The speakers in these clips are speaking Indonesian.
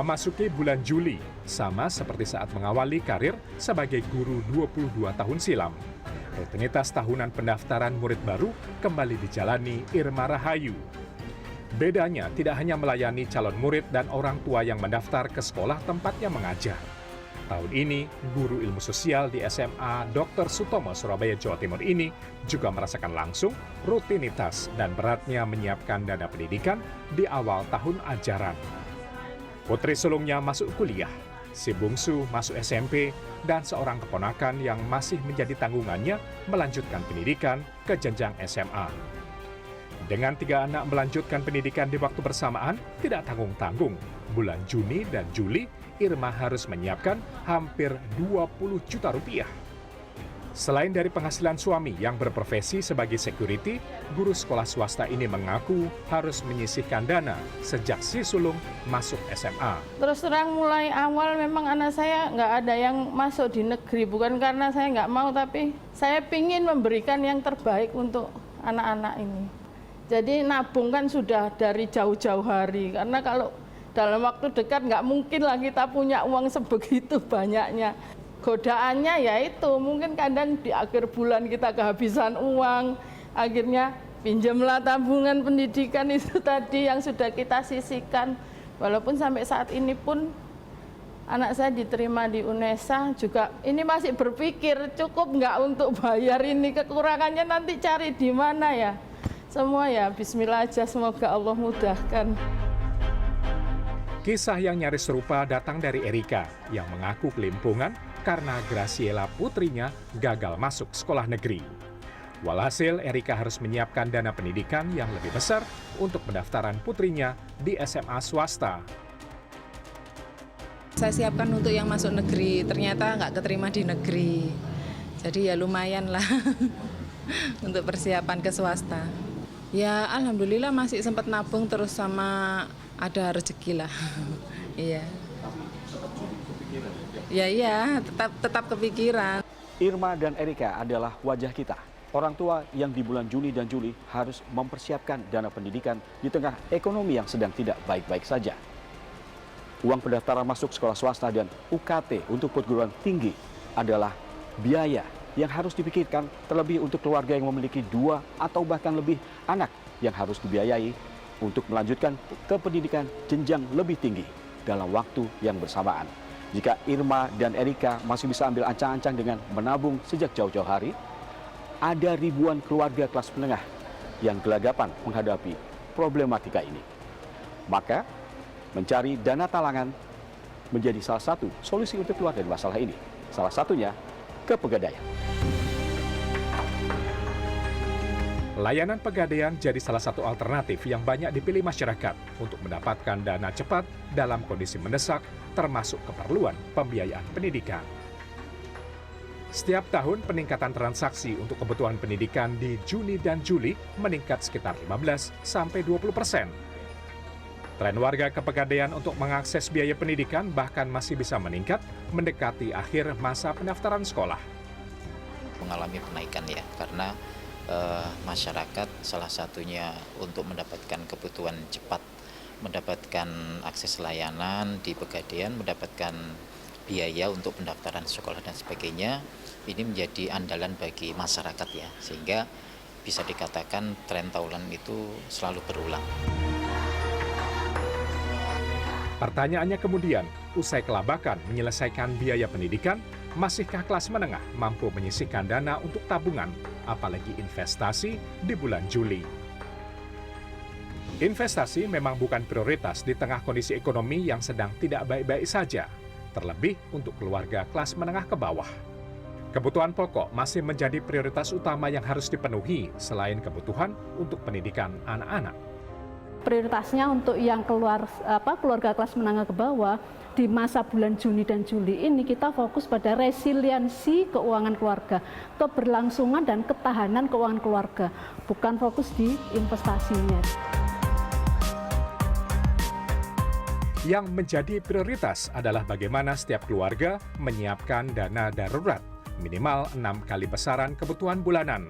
Memasuki bulan Juli, sama seperti saat mengawali karir sebagai guru 22 tahun silam. Rutinitas tahunan pendaftaran murid baru kembali dijalani Irma Rahayu. Bedanya tidak hanya melayani calon murid dan orang tua yang mendaftar ke sekolah tempatnya mengajar. Tahun ini, guru ilmu sosial di SMA Dr. Sutomo, Surabaya, Jawa Timur ini juga merasakan langsung rutinitas dan beratnya menyiapkan dana pendidikan di awal tahun ajaran. Putri sulungnya masuk kuliah, si bungsu masuk SMP, dan seorang keponakan yang masih menjadi tanggungannya melanjutkan pendidikan ke jenjang SMA. Dengan 3 anak melanjutkan pendidikan di waktu bersamaan, tidak tanggung-tanggung. Bulan Juni dan Juli, Irma harus menyiapkan hampir 20 juta rupiah. Selain dari penghasilan suami yang berprofesi sebagai security, guru sekolah swasta ini mengaku harus menyisihkan dana sejak si sulung masuk SMA. Terus terang mulai awal memang anak saya nggak ada yang masuk di negeri. Bukan karena saya nggak mau, tapi saya ingin memberikan yang terbaik untuk anak-anak ini. Jadi nabung kan sudah dari jauh-jauh hari. Karena kalau dalam waktu dekat nggak mungkin lah kita punya uang sebegitu banyaknya. Godaannya yaitu mungkin kadang di akhir bulan kita kehabisan uang, akhirnya pinjamlah tabungan pendidikan itu tadi yang sudah kita sisihkan. Walaupun sampai saat ini pun anak saya diterima di UNESA juga ini masih berpikir cukup nggak untuk bayar ini, kekurangannya nanti cari di mana ya. Semua ya bismillah aja, semoga Allah mudahkan. Kisah yang nyaris serupa datang dari Erika yang mengaku kelimpungan karena Graciela putrinya gagal masuk sekolah negeri. Walhasil, Erika harus menyiapkan dana pendidikan yang lebih besar untuk pendaftaran putrinya di SMA swasta. Saya siapkan untuk yang masuk negeri, ternyata nggak keterima di negeri. Jadi ya lumayan lah untuk persiapan ke swasta. Ya alhamdulillah masih sempat nabung terus sama ada rezeki lah. Iya. Iya, tetap kepikiran. Irma dan Erika adalah wajah kita. Orang tua yang di bulan Juni dan Juli harus mempersiapkan dana pendidikan di tengah ekonomi yang sedang tidak baik-baik saja. Uang pendaftaran masuk sekolah swasta dan UKT untuk perguruan tinggi adalah biaya yang harus dipikirkan, terlebih untuk keluarga yang memiliki 2 atau bahkan lebih anak yang harus dibiayai untuk melanjutkan ke pendidikan jenjang lebih tinggi dalam waktu yang bersamaan. Jika Irma dan Erika masih bisa ambil ancang-ancang dengan menabung sejak jauh-jauh hari, ada ribuan keluarga kelas menengah yang gelagapan menghadapi problematika ini. Maka, mencari dana talangan menjadi salah satu solusi untuk keluar dari masalah ini. Salah satunya ke Pegadaian. Layanan Pegadaian jadi salah satu alternatif yang banyak dipilih masyarakat untuk mendapatkan dana cepat dalam kondisi mendesak, termasuk keperluan pembiayaan pendidikan. Setiap tahun peningkatan transaksi untuk kebutuhan pendidikan di Juni dan Juli meningkat sekitar 15-20%. Tren warga ke Pegadaian untuk mengakses biaya pendidikan bahkan masih bisa meningkat mendekati akhir masa pendaftaran sekolah. Mengalami kenaikan ya, karena masyarakat salah satunya untuk mendapatkan kebutuhan cepat, mendapatkan akses layanan di Pegadaian, mendapatkan biaya untuk pendaftaran sekolah dan sebagainya, ini menjadi andalan bagi masyarakat ya, sehingga bisa dikatakan tren tahunan itu selalu berulang. Pertanyaannya kemudian, usai kelabakan menyelesaikan biaya pendidikan, masihkah kelas menengah mampu menyisihkan dana untuk tabungan, apalagi investasi di bulan Juli? Investasi memang bukan prioritas di tengah kondisi ekonomi yang sedang tidak baik-baik saja, terlebih untuk keluarga kelas menengah ke bawah. Kebutuhan pokok masih menjadi prioritas utama yang harus dipenuhi selain kebutuhan untuk pendidikan anak-anak. Prioritasnya untuk yang keluarga kelas menengah ke bawah di masa bulan Juni dan Juli ini kita fokus pada resiliensi keuangan keluarga, keberlangsungan dan ketahanan keuangan keluarga, bukan fokus di investasinya. Yang menjadi prioritas adalah bagaimana setiap keluarga menyiapkan dana darurat, minimal 6 kali besaran kebutuhan bulanan.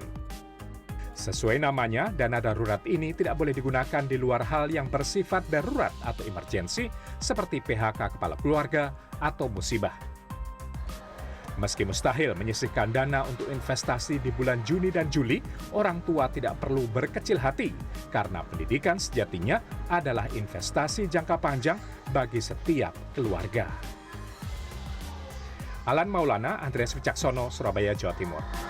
Sesuai namanya, dana darurat ini tidak boleh digunakan di luar hal yang bersifat darurat atau emergensi seperti PHK kepala keluarga atau musibah. Meski mustahil menyisihkan dana untuk investasi di bulan Juni dan Juli, orang tua tidak perlu berkecil hati karena pendidikan sejatinya adalah investasi jangka panjang bagi setiap keluarga. Alan Maulana, Andreas Wicaksono, Surabaya, Jawa Timur.